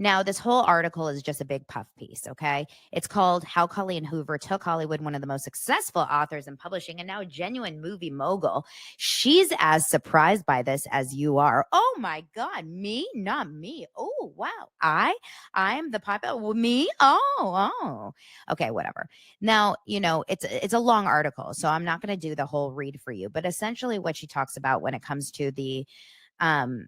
Now, this whole article is just a big puff piece, okay? It's called How Colleen Hoover Took Hollywood, one of the most successful authors in publishing, and now a genuine movie mogul. She's as surprised by this as you are. Oh my God, me? Not me. Oh, wow. I'm the popular me? Oh. Okay, whatever. Now, it's a long article, so I'm not going to do the whole read for you, but essentially what she talks about when it comes to the um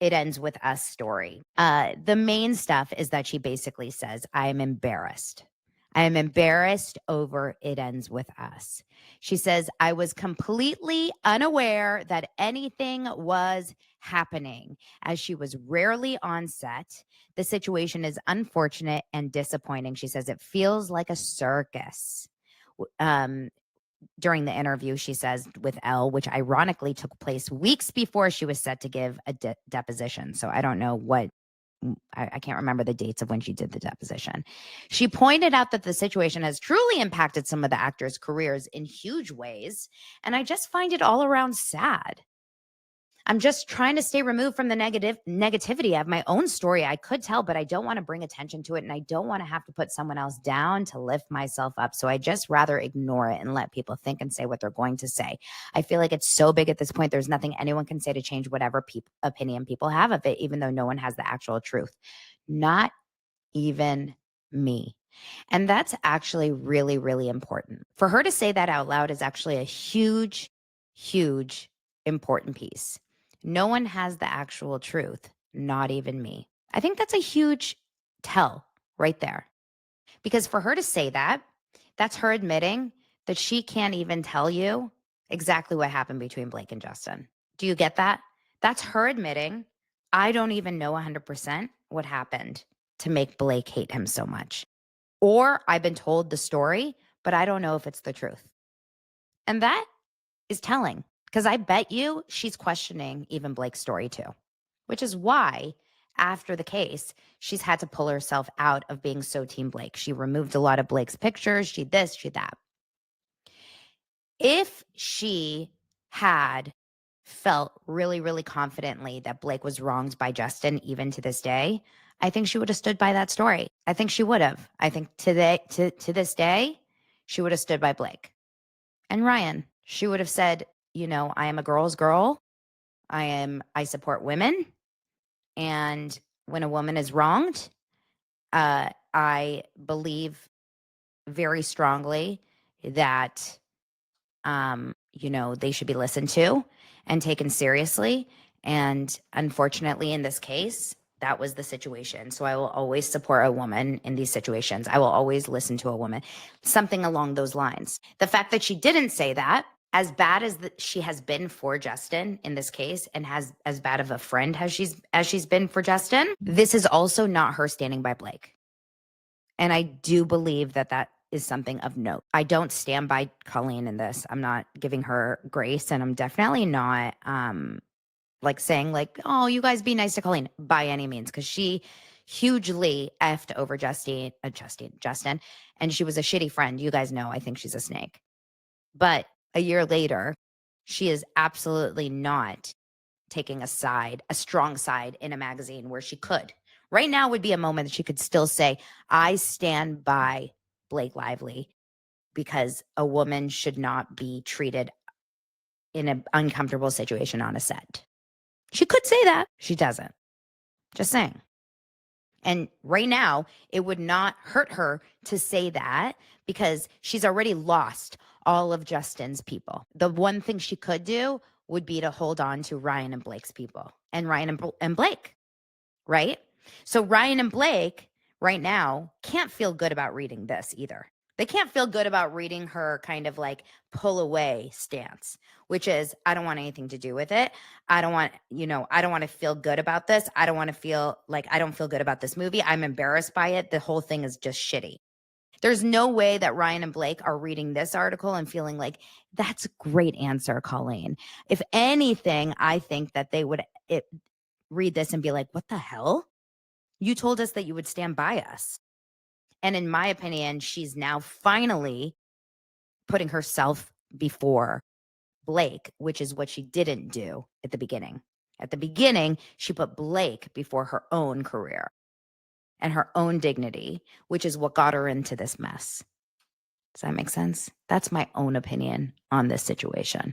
it ends with us story. The main stuff is that she basically says, I am embarrassed. I am embarrassed over it ends with us. She says, I was completely unaware that anything was happening as she was rarely on set. The situation is unfortunate and disappointing. She says, it feels like a circus. During the interview, she says, with Elle, which ironically took place weeks before she was set to give a deposition. So I don't know I can't remember the dates of when she did the deposition. She pointed out that the situation has truly impacted some of the actors' careers in huge ways. And I just find it all around sad. I'm just trying to stay removed from the negativity. I have my own story I could tell, but I don't want to bring attention to it. And I don't want to have to put someone else down to lift myself up. So I just rather ignore it and let people think and say what they're going to say. I feel like it's so big at this point. There's nothing anyone can say to change whatever opinion people have of it, even though no one has the actual truth. Not even me. And that's actually really, really important. For her to say that out loud is actually a huge, huge, important piece. No one has the actual truth, not even me. I think that's a huge tell right there. Because for her to say that, that's her admitting that she can't even tell you exactly what happened between Blake and Justin. Do you get that? That's her admitting, I don't even know 100% what happened to make Blake hate him so much. Or I've been told the story, but I don't know if it's the truth. And that is telling, because I bet you she's questioning even Blake's story too, which is why after the case, she's had to pull herself out of being so Team Blake. She removed a lot of Blake's pictures. She this, she that. If she had felt really, really confidently that Blake was wronged by Justin, even to this day, I think she would have stood by that story. I think she would have. I think to this day, she would have stood by Blake and Ryan. She would have said, I am a girl's girl. I support women. And when a woman is wronged, I believe very strongly that, they should be listened to and taken seriously. And unfortunately, in this case, that was the situation. So I will always support a woman in these situations. I will always listen to a woman, something along those lines. The fact that she didn't say that, as bad as she has been for Justin in this case, and has as bad of a friend as she's been for Justin, this is also not her standing by Blake. And I do believe that is something of note. I don't stand by Colleen in this. I'm not giving her grace, and I'm definitely not saying oh, you guys be nice to Colleen by any means, because she hugely effed over Justin, and she was a shitty friend. You guys know I think she's a snake. But a year later, she is absolutely not taking a strong side in a magazine where she could. Right now would be a moment that she could still say, I stand by Blake Lively, because a woman should not be treated in an uncomfortable situation on a set. She could say that. She doesn't. Just saying. And right now, it would not hurt her to say that, because she's already lost all of Justin's people. The one thing she could do would be to hold on to Ryan and Blake's people, and Ryan and Blake, right? So Ryan and Blake right now can't feel good about reading this either. They can't feel good about reading her kind of pull away stance, which is, I don't want anything to do with it. I don't want to feel good about this. I don't want to feel like I don't feel good about this movie. I'm embarrassed by it. The whole thing is just shitty. There's no way that Ryan and Blake are reading this article and feeling like, that's a great answer, Colleen. If anything, I think that they would read this and be like, what the hell? You told us that you would stand by us. And in my opinion, she's now finally putting herself before Blake, which is what she didn't do at the beginning. At the beginning, she put Blake before her own career and her own dignity, which is what got her into this mess. Does that make sense? That's my own opinion on this situation.